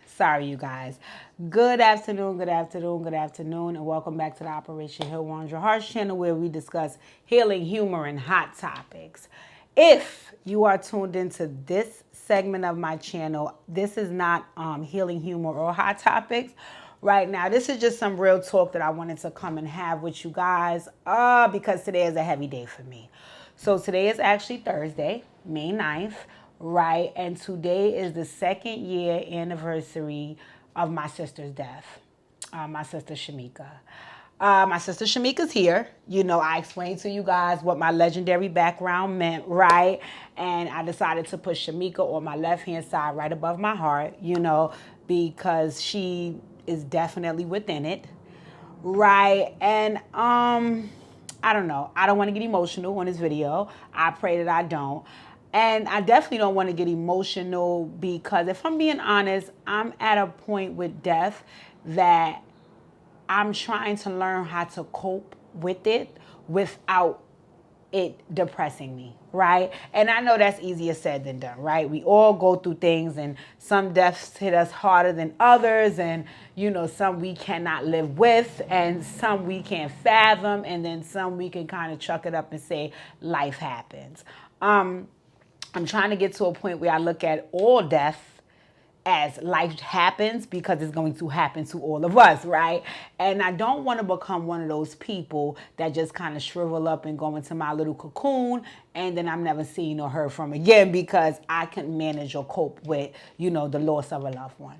Sorry, you guys. Good afternoon, good afternoon, good afternoon, and welcome back to the Operation Heal Wounds Your Hearts channel where we discuss healing, humor, and hot topics. If you are tuned into this segment of my channel, this is not healing, humor, or hot topics. Right now, this is just some real talk that I wanted to come and have with you guys because today is a heavy day for me. So today is actually Thursday, May 9th, right? And today is the second year anniversary of my sister's death, my sister Shamika. My sister Shamika's here. You know, I explained to you guys what my legendary background meant, right? And I decided to put Shamika on my left-hand side right above my heart, because she is definitely within it, right? And I don't know. I don't want to get emotional on this video. I pray that I don't. And I definitely don't want to get emotional because if I'm being honest, I'm at a point with death that I'm trying to learn how to cope with it without it depressing me, right? And I know that's easier said than done, right? We all go through things and some deaths hit us harder than others, and some we cannot live with and some we can't fathom, and then some we can kind of chuck it up and say life happens. I'm trying to get to a point where I look at all death as life happens because it's going to happen to all of us, right? And I don't want to become one of those people that just kind of shrivel up and go into my little cocoon and then I'm never seen or heard from again because I can manage or cope with, the loss of a loved one,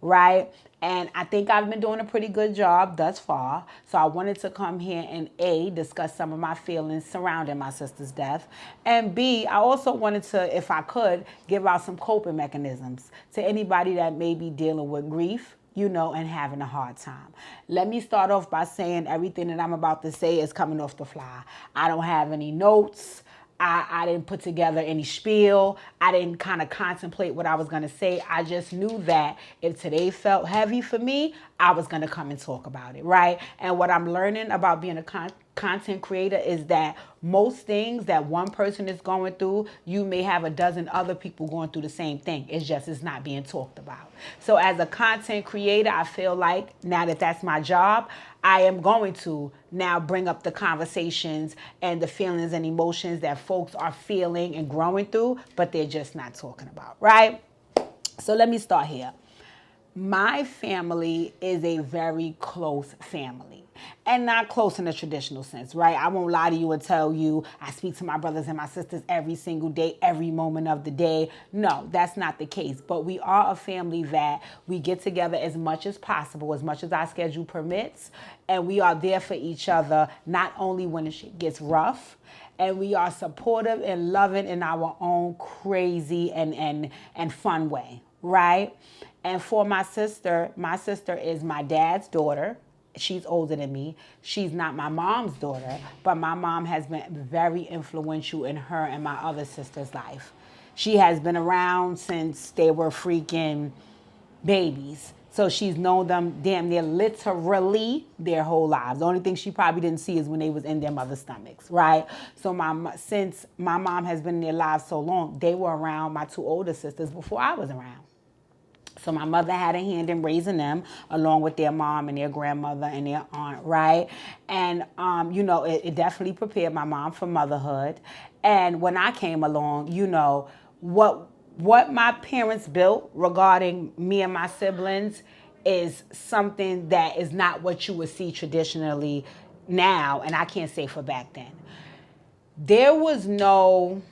right? And I think I've been doing a pretty good job thus far. So I wanted to come here and A, discuss some of my feelings surrounding my sister's death. And B, I also wanted to, if I could, give out some coping mechanisms to anybody that may be dealing with grief, and having a hard time. Let me start off by saying everything that I'm about to say is coming off the fly. I don't have any notes. I didn't put together any spiel. I didn't kind of contemplate what I was going to say. I just knew that if today felt heavy for me, I was going to come and talk about it, right? And what I'm learning about being a content creator is that most things that one person is going through, you may have a dozen other people going through the same thing. It's not being talked about. So as a content creator, I feel like now that that's my job, I am going to now bring up the conversations and the feelings and emotions that folks are feeling and growing through, but they're just not talking about, right? So let me start here. My family is a very close family, and not close in the traditional sense, right? I won't lie to you and tell you I speak to my brothers and my sisters every single day, every moment of the day. No, that's not the case. But we are a family that we get together as much as possible, as much as our schedule permits, and we are there for each other, not only when the shit gets rough, and we are supportive and loving in our own crazy and fun way, right? And for my sister is my dad's daughter. She's older than me. She's not my mom's daughter, but my mom has been very influential in her and my other sister's life. She has been around since they were freaking babies. So she's known them damn near literally their whole lives. The only thing she probably didn't see is when they was in their mother's stomachs, right? So since my mom has been in their lives so long, they were around my two older sisters before I was around. So my mother had a hand in raising them along with their mom and their grandmother and their aunt, right? And, it definitely prepared my mom for motherhood. And when I came along, what my parents built regarding me and my siblings is something that is not what you would see traditionally now, and I can't say for back then. There was no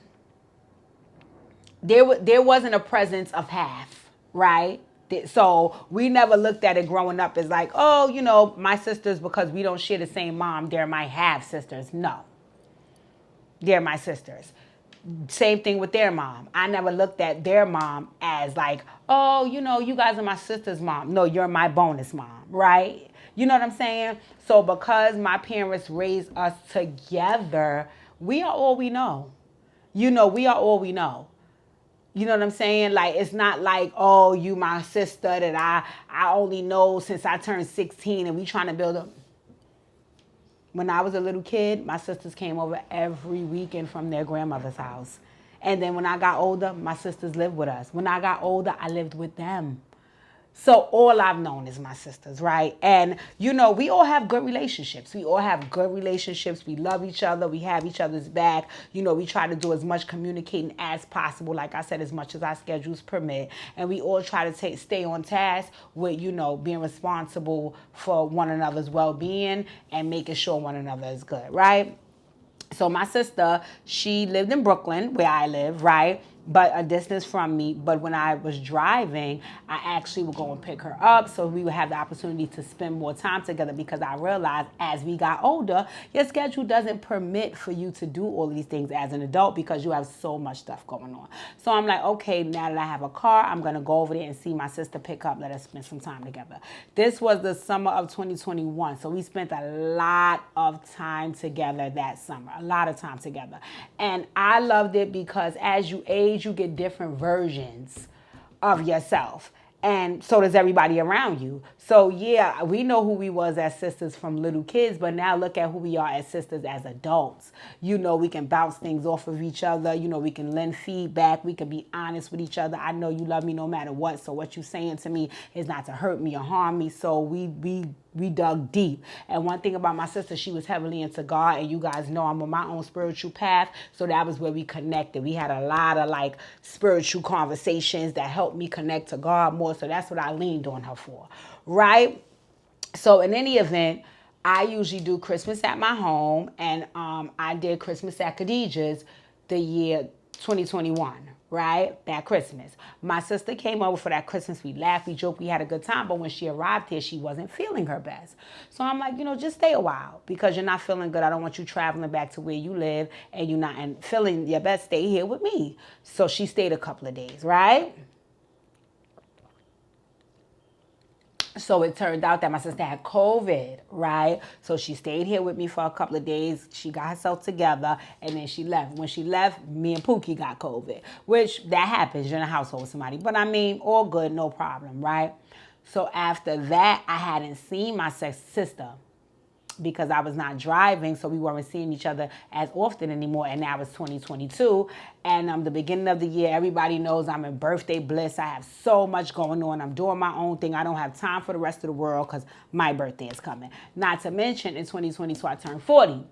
there wasn't a presence of half, right? So we never looked at it growing up as like, oh, my sisters, because we don't share the same mom, they're my half sisters. No, they're my sisters. Same thing with their mom. I never looked at their mom as like, oh, you guys are my sister's mom. No, you're my bonus mom, right? You know what I'm saying? So because my parents raised us together, we are all we know. We are all we know. You know what I'm saying? Like, it's not like, oh, you my sister that I only know since I turned 16 and we trying to build a... When I was a little kid, my sisters came over every weekend from their grandmother's house. And then when I got older, my sisters lived with us. When I got older, I lived with them. So all I've known is my sisters, right? And, you know, we all have good relationships. We all have good relationships. We love each other. We have each other's back. You know, we try to do as much communicating as possible. Like I said, as much as our schedules permit. And we all try to stay on task with, you know, being responsible for one another's well-being and making sure one another is good, right? So my sister, she lived in Brooklyn, where I live, right? But a distance from me. But when I was driving, I actually would go and pick her up so we would have the opportunity to spend more time together, because I realized as we got older, your schedule doesn't permit for you to do all these things as an adult because you have so much stuff going on. So I'm like, okay, now that I have a car, I'm going to go over there and see my sister pick up, let us spend some time together. This was the summer of 2021. So we spent a lot of time together that summer, a lot of time together. And I loved it because as you age, you get different versions of yourself. And so does everybody around you. So yeah, we know who we was as sisters from little kids, but now look at who we are as sisters as adults. You know, we can bounce things off of each other. You know, we can lend feedback. We can be honest with each other. I know you love me no matter what. So what you saying to me is not to hurt me or harm me. So we dug deep. And one thing about my sister, she was heavily into God, and you guys know I'm on my own spiritual path. So that was where we connected. We had a lot of like spiritual conversations that helped me connect to God more. So that's what I leaned on her for, right? So in any event, I usually do Christmas at my home, and I did Christmas at Khadijah's the year 2021, right? That Christmas. My sister came over for that Christmas. We laughed, we joked, we had a good time. But when she arrived here, she wasn't feeling her best. So I'm like, you know, just stay a while because you're not feeling good. I don't want you traveling back to where you live and you're not and feeling your best. Stay here with me. So she stayed a couple of days, right? So it turned out that my sister had COVID, right? So she stayed here with me for a couple of days. She got herself together, and then she left. When she left, me and Pookie got COVID, which that happens. You're in a household with somebody. But I mean, all good, no problem, right? So after that, I hadn't seen my sister because I was not driving, so we weren't seeing each other as often anymore. And now it's 2022, and the beginning of the year, everybody knows I'm in birthday bliss. I have so much going on. I'm doing my own thing. I don't have time for the rest of the world because my birthday is coming. Not to mention, in 2022, I turned 40.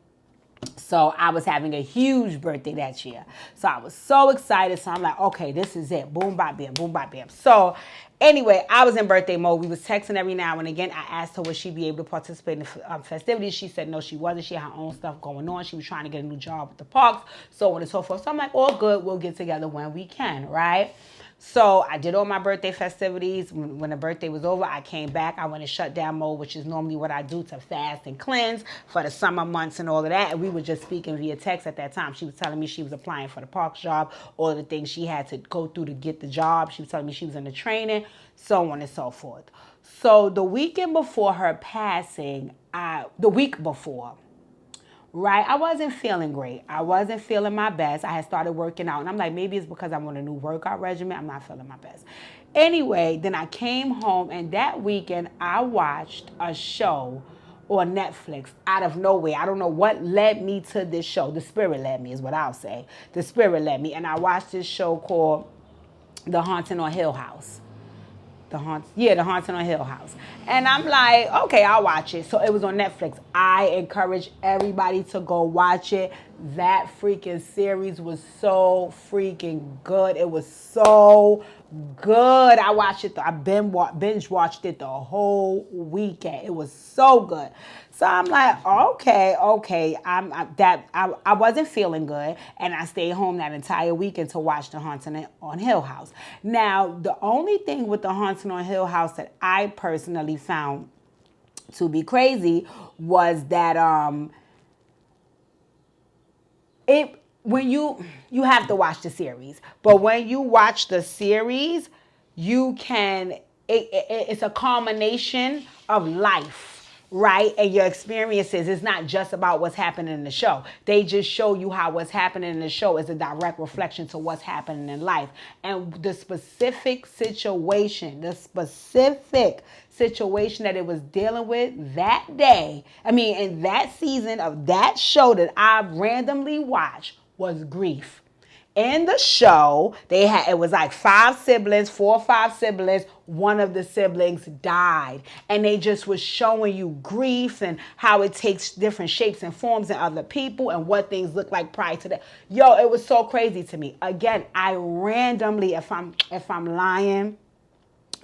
So I was having a huge birthday that year. So I was so excited. So I'm like, okay, this is it. Boom, bop, bam, boom, bop, bam. So anyway, I was in birthday mode. We was texting every now and again. I asked her would she be able to participate in the festivities. She said no, she wasn't. She had her own stuff going on. She was trying to get a new job at the parks, so on and so forth. So I'm like, all good. We'll get together when we can, right? So I did all my birthday festivities. When the birthday was over, I came back. I went in shutdown mode, which is normally what I do to fast and cleanse for the summer months and all of that. And we were just speaking via text at that time. She was telling me she was applying for the parks job, all the things she had to go through to get the job. She was telling me she was in the training, so on and so forth. So the weekend before her passing, the week before, right? I wasn't feeling great. I wasn't feeling my best. I had started working out, and I'm like, maybe it's because I'm on a new workout regimen. I'm not feeling my best. Anyway, then I came home, and that weekend I watched a show on Netflix out of nowhere. I don't know what led me to this show. The spirit led me is what I'll say. The spirit led me, and I watched this show called The Haunting on Hill House. The Haunting on Hill House. And I'm like, okay, I'll watch it. So it was on Netflix. I encourage everybody to go watch it. That freaking series was so freaking good. It was so good. I watched it. I binge watched it the whole weekend. It was so good. So I'm like, okay. I wasn't feeling good, and I stayed home that entire weekend to watch The Haunting on Hill House. Now, the only thing with The Haunting on Hill House that I personally found to be crazy was that when you have to watch the series, but when you watch the series, you can it's a culmination of life, right? And your experiences. It's not just about what's happening in the show. They just show you how what's happening in the show is a direct reflection to what's happening in life. And the specific situation that it was dealing with that day, in that season of that show that I randomly watched, was grief. in the show, it was like 4 or 5 siblings. One of the siblings died. And they just was showing you grief and how it takes different shapes and forms in other people and what things look like prior to that. Yo, it was so crazy to me. Again, I randomly, if I'm lying,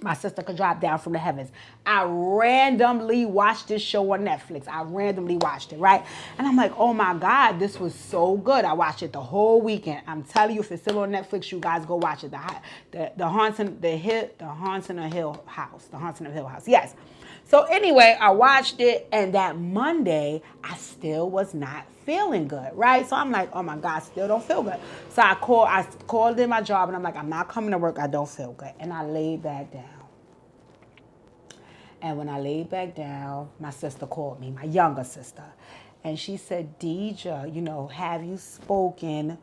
my sister could drop down from the heavens. I randomly watched this show on Netflix. I randomly watched it, right? And I'm like, oh my God, this was so good. I watched it the whole weekend. I'm telling you, if it's still on Netflix, you guys go watch it. The Haunting of Hill House. The Haunting of Hill House. Yes. So anyway, I watched it, and that Monday, I still was not feeling good, right? So I'm like, oh my God, still don't feel good. So I called in my job, and I'm like, I'm not coming to work. I don't feel good. And I laid back down. And when I laid back down, my sister called me, my younger sister. And she said, Deidre, have you spoken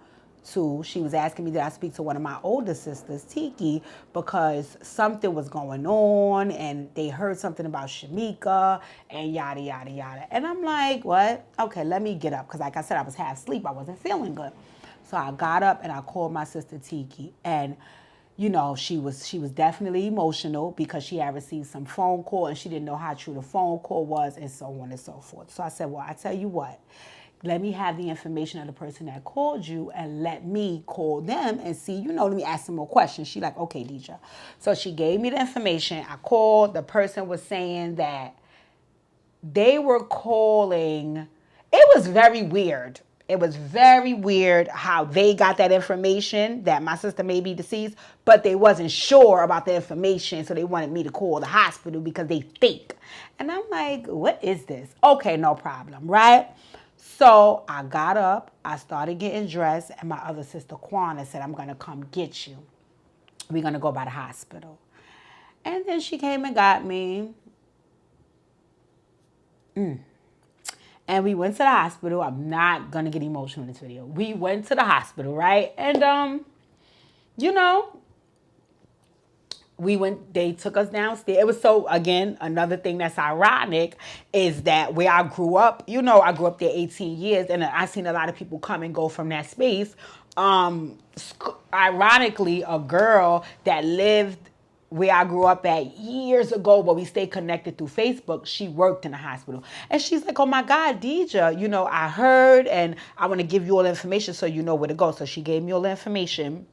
to, she was asking me, did I speak to one of my older sisters, Tiki, because something was going on and they heard something about Shamika and yada, yada, yada. And I'm like, what? Okay, let me get up. Because like I said, I was half asleep. I wasn't feeling good. So I got up and I called my sister Tiki. And she was definitely emotional because she had received some phone call and she didn't know how true the phone call was and so on and so forth. So I said, well, I tell you what, let me have the information of the person that called you and let me call them and see, let me ask some more questions. She like, okay, Deidre. So she gave me the information. I called. The person was saying that they were calling. It was very weird. It was very weird how they got that information that my sister may be deceased, but they wasn't sure about the information, so they wanted me to call the hospital because they think. And I'm like, what is this? Okay, no problem, right? So I got up, I started getting dressed, and my other sister, Kwana, said, I'm going to come get you. We're going to go by the hospital. And then she came and got me. And we went to the hospital. I'm not going to get emotional in this video. We went to the hospital, right? And, they took us downstairs. It was so, again, another thing that's ironic is that where I grew up, I grew up there 18 years and I seen a lot of people come and go from that space. Ironically, a girl that lived where I grew up at years ago, but we stayed connected through Facebook, she worked in the hospital. And she's like, oh my God, Deidre, I heard and I want to give you all the information so you know where to go. So she gave me all the information.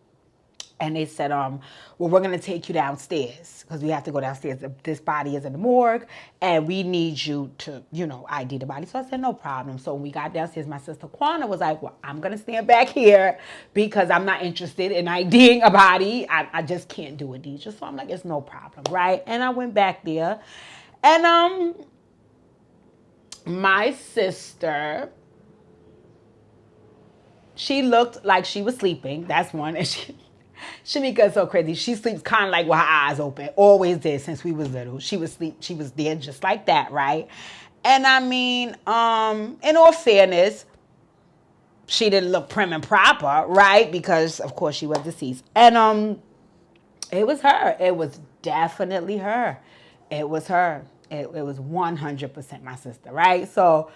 And they said, well, we're going to take you downstairs because we have to go downstairs. This body is in the morgue and we need you to, ID the body. So I said, no problem. So when we got downstairs, my sister Kwana was like, well, I'm going to stand back here because I'm not interested in IDing a body. I just can't do it, Deidre. So I'm like, it's no problem, right? And I went back there. And my sister, she looked like she was sleeping. That's one. And Shamika is so crazy. She sleeps kind of like with her eyes open. Always did since we was little. She was there just like that, right? And I mean, in all fairness, she didn't look prim and proper, right? Because of course she was deceased. And it was her. It was definitely her. It was her. It was 100% my sister, right? So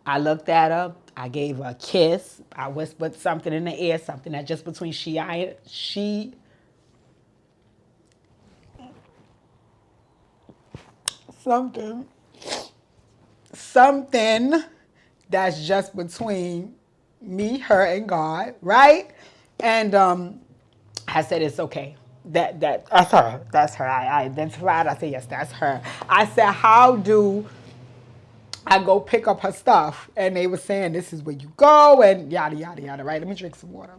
I looked at her. I gave her a kiss. I whispered something in the air, something that just between something that's just between me, her, and God, right? And I said, it's okay. That's her. That's her. I identified. I said, yes, that's her. I said, how do I go pick up her stuff? And they were saying, this is where you go, and yada, yada, yada, right? Let me drink some water.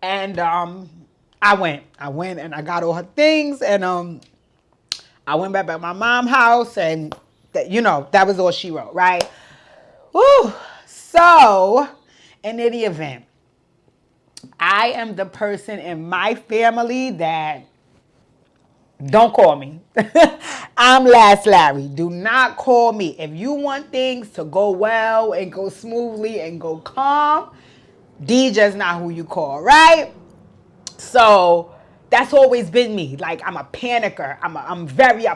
And I went and I got all her things, and I went back at my mom's house, and that was all she wrote, right? Woo! So, in any event, I am the person in my family that don't call me. I'm Last Larry. Do not call me. If you want things to go well and go smoothly and go calm, DJ's not who you call, right? So that's always been me. Like, I'm a panicker. I'm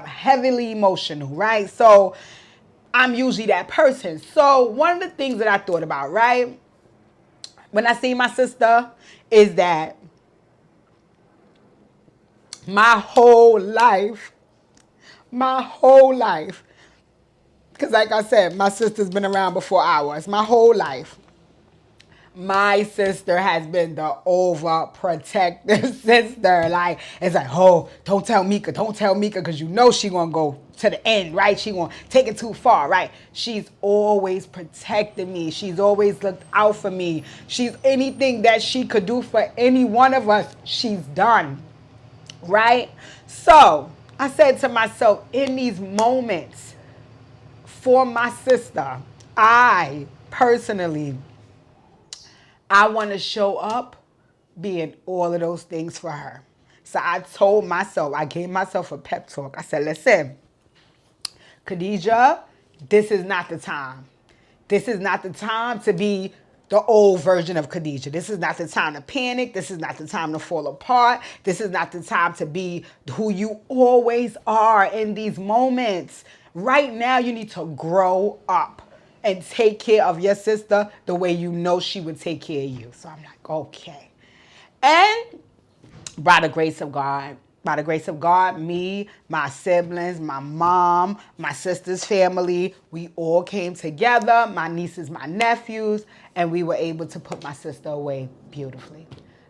heavily emotional, right? So I'm usually that person. So one of the things that I thought about, right, when I see my sister, is that my whole life, because like I said, my sister's been around before ours, my whole life, my sister has been the overprotective sister. Like, it's like, oh, don't tell Meka, because you know she gonna go to the end, right? She gonna take it too far, right? She's always protected me. She's always looked out for me. She's anything that she could do for any one of us, she's done, right? So I said to myself, in these moments for my sister, I personally, I want to show up being all of those things for her. So I told myself, I gave myself a pep talk. I said, listen, Khadijah, this is not the time. This is not the time to be the old version of Khadijah. This is not the time to panic. This is not the time to fall apart. This is not the time to be who you always are in these moments. Right now, you need to grow up and take care of your sister the way you know she would take care of you. So I'm like, okay. And by the grace of God, me, my siblings, my mom, my sister's family, we all came together, my nieces, my nephews, and we were able to put my sister away beautifully,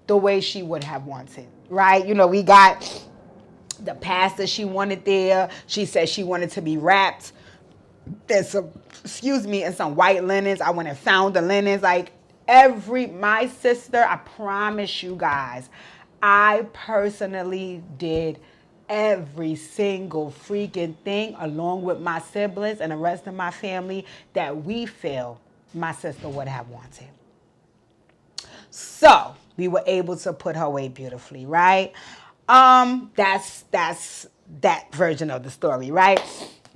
the way she would have wanted, right? You know, we got the pasta she wanted there. She said she wanted to be wrapped. There's some, and some white linens. I went and found the linens. Like my sister, I promise you guys, I personally did every single freaking thing along with my siblings and the rest of my family that we feel my sister would have wanted. So we were able to put her away beautifully, right? That's that version of the story, right?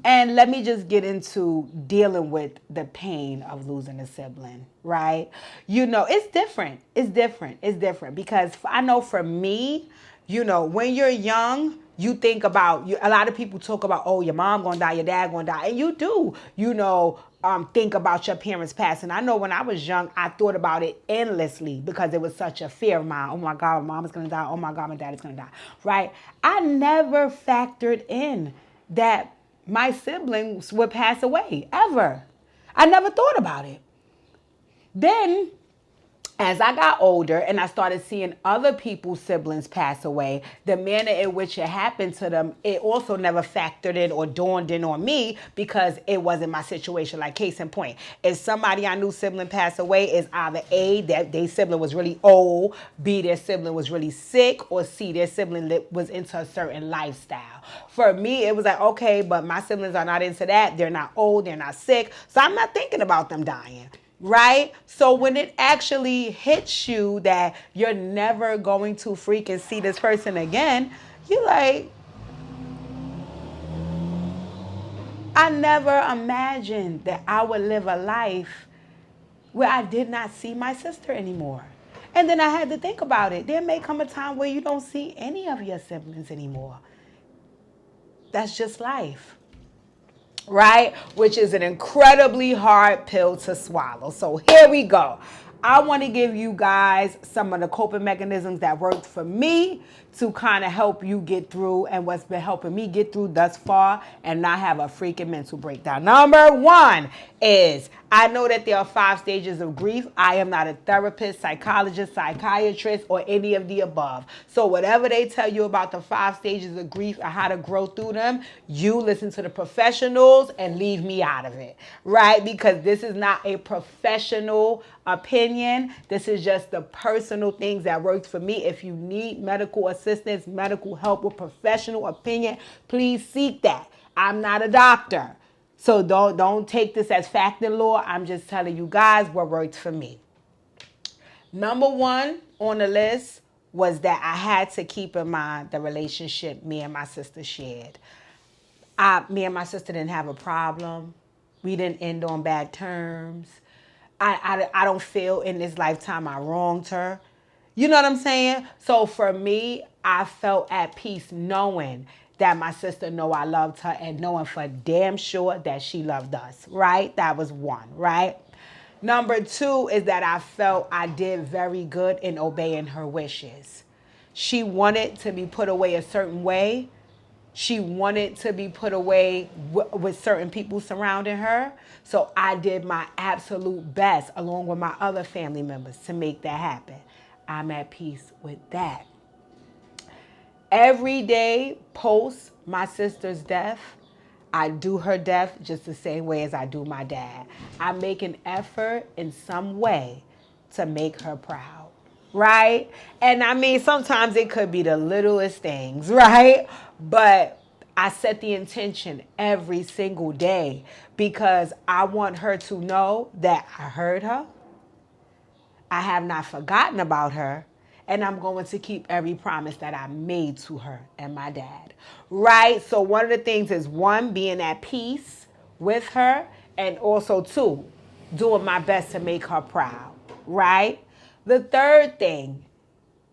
And let me just get into dealing with the pain of losing a sibling, right? You know, it's different. It's different because I know for me, you know, when you're young, you think about, a lot of people talk about, oh, your mom gonna die, your dad gonna die. And you do, you know, think about your parents passing. I know when I was young, I thought about it endlessly because it was such a fear of mine. Oh my God, my mom is gonna die. Oh my God, my dad is gonna die, right? I never factored in that my siblings would pass away, ever. I never thought about it. Then as I got older and I started seeing other people's siblings pass away, the manner in which it happened to them, it also never factored in or dawned in on me because it wasn't my situation. Like case in point, if somebody I knew sibling passed away, is either A, that their sibling was really old, B, their sibling was really sick, or C, their sibling was into a certain lifestyle. For me, it was like, okay, but my siblings are not into that. They're not old, they're not sick, so I'm not thinking about them dying. Right? So when it actually hits you that you're never going to freaking see this person again, you're like, I never imagined that I would live a life where I did not see my sister anymore. And then I had to think about it. There may come a time where you don't see any of your siblings anymore. That's just life. Right? Which is an incredibly hard pill to swallow. So here we go. I want to give you guys some of the coping mechanisms that worked for me to kind of help you get through and what's been helping me get through thus far and not have a freaking mental breakdown. Number one is, I know that there are 5 stages of grief. I am not a therapist, psychologist, psychiatrist, or any of the above. So whatever they tell you about the 5 stages of grief and how to grow through them, you listen to the professionals and leave me out of it, right? Because this is not a professional opinion. This is just the personal things that worked for me. If you need medical assistance, medical help with professional opinion, please seek that. I'm not a doctor. So don't take this as fact and law. I'm just telling you guys what worked for me. Number 1 on the list was that I had to keep in mind the relationship me and my sister shared. Me and my sister didn't have a problem. We didn't end on bad terms. I don't feel in this lifetime I wronged her. You know what I'm saying? So for me, I felt at peace knowing that my sister know I loved her and knowing for damn sure that she loved us, right? That was one, right? Number two is that I felt I did very good in obeying her wishes. She wanted to be put away a certain way. She wanted to be put away with certain people surrounding her. So I did my absolute best, along with my other family members, to make that happen. I'm at peace with that. Every day post my sister's death, I do her death just the same way as I do my dad. I make an effort in some way to make her proud, right? And I mean, sometimes it could be the littlest things, right? But I set the intention every single day because I want her to know that I heard her, I have not forgotten about her, and I'm going to keep every promise that I made to her and my dad. Right? So one of the things is one, being at peace with her, and also two, doing my best to make her proud. Right? The third thing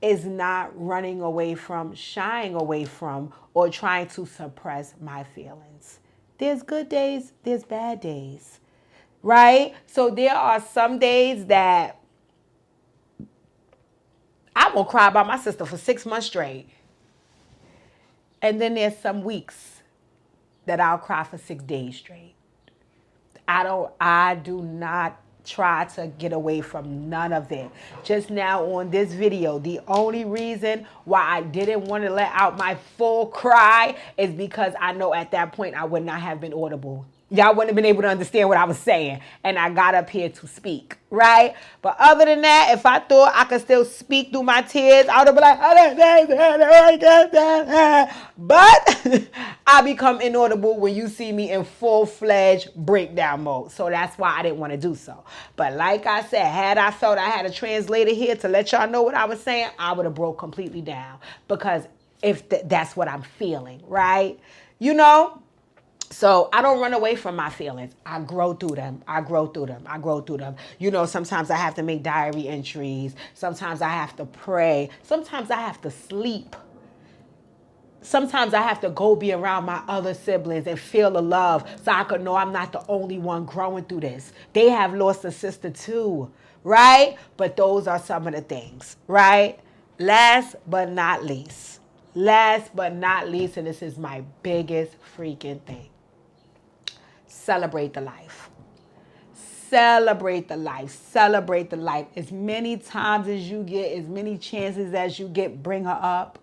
is not running away from, shying away from, or trying to suppress my feelings. There's good days, there's bad days. Right? So there are some days that I will cry about my sister for 6 months straight. And then there's some weeks that I'll cry for 6 days straight. I do not try to get away from none of it. Just now on this video, the only reason why I didn't want to let out my full cry is because I know at that point I would not have been audible. Y'all wouldn't have been able to understand what I was saying. And I got up here to speak, right? But other than that, if I thought I could still speak through my tears, I would have been like, but I become inaudible when you see me in full-fledged breakdown mode. So that's why I didn't want to do so. But like I said, had I felt I had a translator here to let y'all know what I was saying, I would have broke completely down. Because if that's what I'm feeling, right? You know? So I don't run away from my feelings. I grow through them. I grow through them. I grow through them. You know, sometimes I have to make diary entries. Sometimes I have to pray. Sometimes I have to sleep. Sometimes I have to go be around my other siblings and feel the love so I could know I'm not the only one growing through this. They have lost a sister too, right? But those are some of the things, right? Last but not least. Last but not least, and this is my biggest freaking thing. Celebrate the life. Celebrate the life. Celebrate the life. As many times as you get, as many chances as you get, bring her up.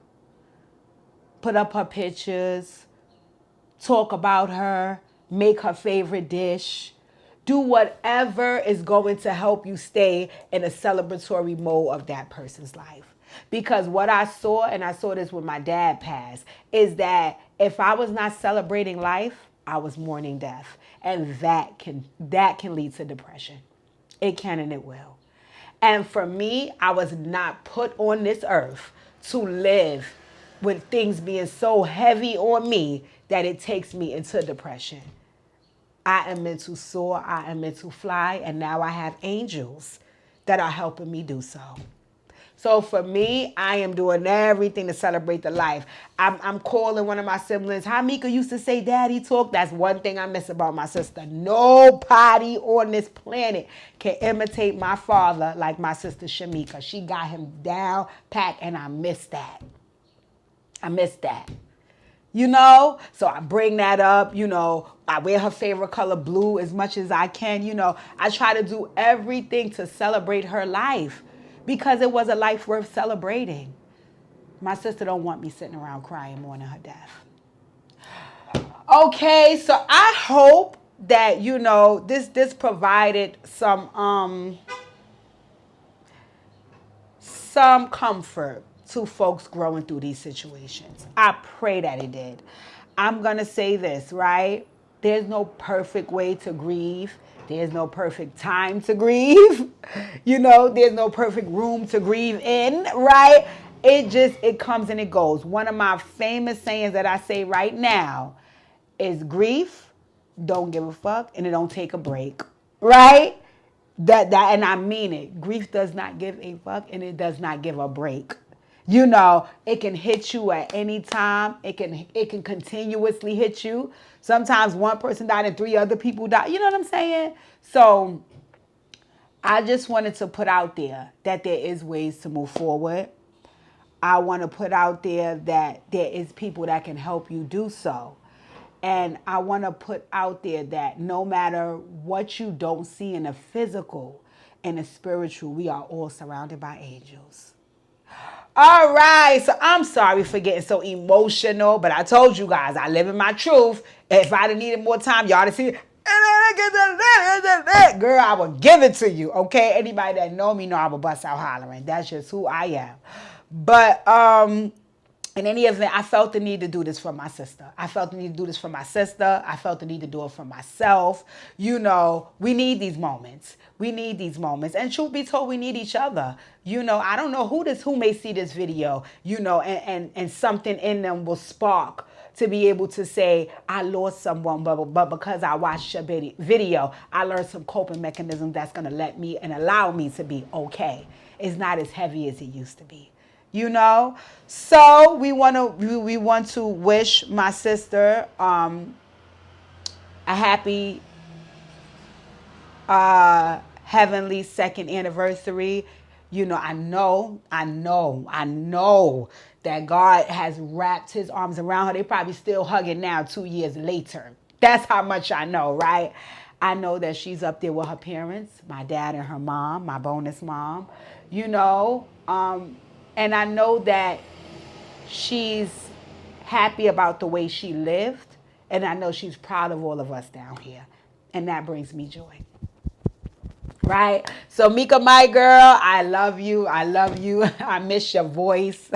Put up her pictures. Talk about her. Make her favorite dish. Do whatever is going to help you stay in a celebratory mode of that person's life. Because what I saw, and I saw this when my dad passed, is that if I was not celebrating life, I was mourning death. And that can lead to depression. It can and it will. And for me, I was not put on this earth to live with things being so heavy on me that it takes me into depression. I am meant to soar, I am meant to fly, and now I have angels that are helping me do so. So for me, I am doing everything to celebrate the life. I'm calling one of my siblings. How Meka used to say daddy talk. That's one thing I miss about my sister. Nobody on this planet can imitate my father like my sister Shamika. She got him down, pat, and I miss that. I miss that. You know, so I bring that up, you know, I wear her favorite color blue as much as I can, you know. I try to do everything to celebrate her life because it was a life worth celebrating. My sister don't want me sitting around crying mourning her death. Okay, so I hope that, you know, this provided some comfort to folks growing through these situations. I pray that it did. I'm going to say this, right? There's no perfect way to grieve. There's no perfect time to grieve. You know, there's no perfect room to grieve in, right? It comes and it goes. One of my famous sayings that I say right now is grief don't give a fuck and it don't take a break, right? That and I mean it. Grief does not give a fuck and it does not give a break. You know, it can hit you at any time. It can continuously hit you. Sometimes one person died and three other people died. You know what I'm saying? So I just wanted to put out there that there is ways to move forward. I want to put out there that there is people that can help you do so. And I want to put out there that no matter what you don't see in the physical and the spiritual, we are all surrounded by angels. All right, so I'm sorry for getting so emotional, but I told you guys I live in my truth. If I'd have needed more time, y'all to see it. Girl, I will give it to you, okay? Anybody that know me know I will bust out hollering. That's just who I am. But in any event, I felt the need to do this for my sister. I felt the need to do this for my sister. I felt the need to do it for myself. You know, we need these moments. We need these moments. And truth be told, we need each other. You know, I don't know who may see this video, you know, and something in them will spark to be able to say, I lost someone, but because I watched a video, I learned some coping mechanisms that's going to let me and allow me to be okay. It's not as heavy as it used to be. You know, so we want to wish my sister a happy heavenly second anniversary. You know, I know that God has wrapped his arms around her. They probably still hugging now 2 years later. That's how much I know, right? I know that she's up there with her parents, my dad and her mom, my bonus mom, you know. And I know that she's happy about the way she lived. And I know she's proud of all of us down here. And that brings me joy. Right? So Meka, my girl, I love you. I love you. I miss your voice.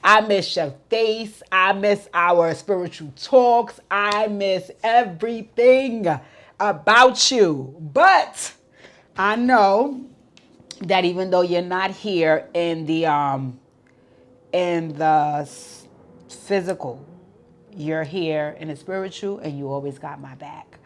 I miss your face. I miss our spiritual talks. I miss everything about you. But I know that even though you're not here in the physical, you're here in the spiritual, and you always got my back.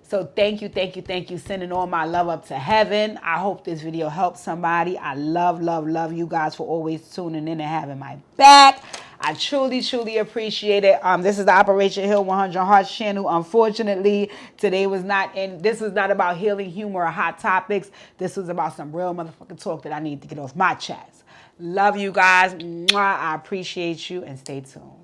So thank you. Sending all my love up to heaven. I hope this video helps somebody. I love you guys for always tuning in and having my back. I truly appreciate it. This is the Operation Heal 100 Hearts channel. Unfortunately, this was not about healing, humor, or hot topics. This was about some real motherfucking talk that I need to get off my chest. Love you guys. Mwah. I appreciate you, and stay tuned.